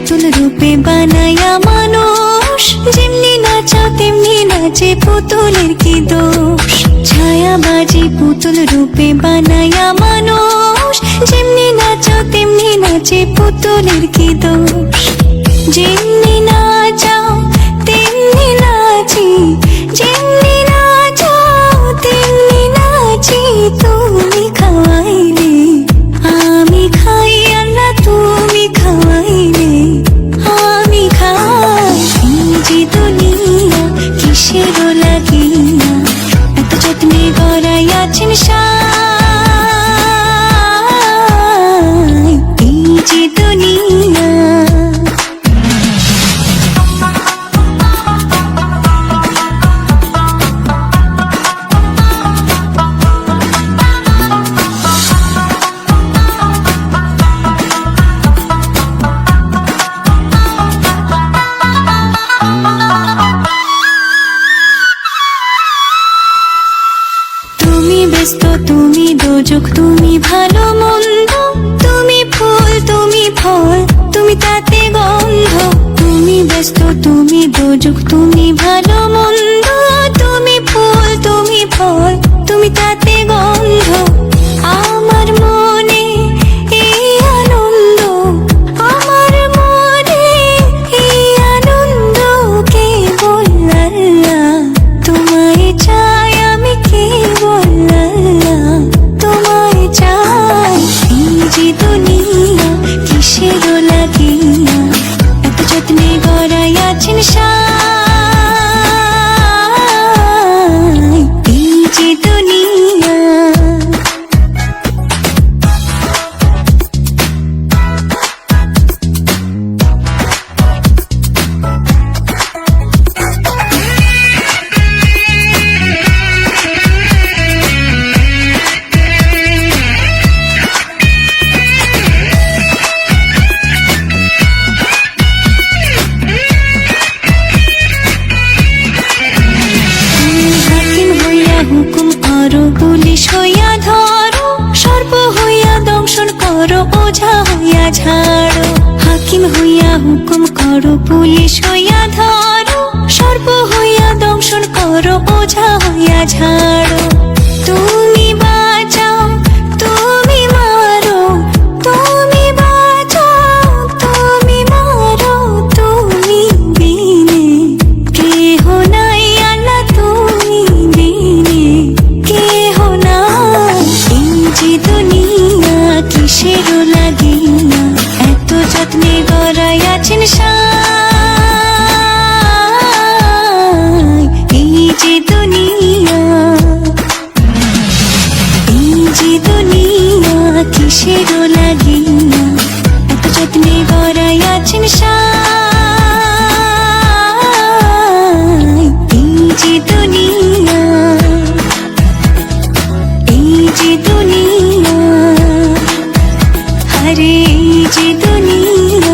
পুতুল রূপে বানায়া মানুষ, যেমনি নাচাও তেমনি নাচে, পুতুলের কি দোষ। ছায়াবাজি পুতুল রূপে বানায়া মানুষ, যেমনি নাচাও তেমনি নাচে, পুতুলের কি দোষ। যেমনি নাচাও তেমনি নাচি, যেমনি নাচাও তেমনি নাচি, তুমি খাওয়াইলে আমি খাই, আল্লাহ তুমি খাওয়াইলে আমি খাই। এই যে দুনিয়া কিসের লাগিয়া, এত যত্নে গড়াইয়াছেন সাই। এই যে দুনিয়া ব্যস্ত, তুমি দোজক, তুমি ভালো মন্দ, তুমি ফুল তুমি ফল, তুমি তাতে গন্ধ। তুমি ব্যস্ত, তুমি দোজক, তুমি ভালো মন্দ, তুমি ফুল তুমি ফল, তুমি তাতে গন্ধ। আমার মনে এই আনন্দ, আমার মনে এই আনন্দ, কেবল আল্লাহ তোমায় চাই, আমি কেবল তোমায় চাই। এই যে দুনিয়া কিসের লাগিয়া, এত যত্নে গড়াইয়াছেন সাই। এই যে দুনিয়া হুকুম করো, পুলিশ হইয়া ধরো, সর্প হইয়া দংশন করো, ওঝা হইয়া ঝাড়ো। হাকিম হইয়া হুকুম করো, পুলিশ হইয়া ধরো, সর্প হইয়া দংশন করো, ওঝা হইয়া ঝাড়ো। তুমি বাঁচাও তুমি মারো, তুমি বাঁচাও তুমি মারো, তুমি বিনে কেহ নাই, আল্লাহ তুমি বিনে কেহ নাই। এই যে দুনিয়া কিসের লাগিয়া, এত যত্নে গড়াইয়াছেন সাই। এই যে দুনিয়া, এই যে দুনিয়া কিসের লাগিয়া, এত যত্নে গড়াইয়াছেন সাই। এই যে দুনিয়া, এই যে দুনিয়া, আরে এই যে দুনিয়া।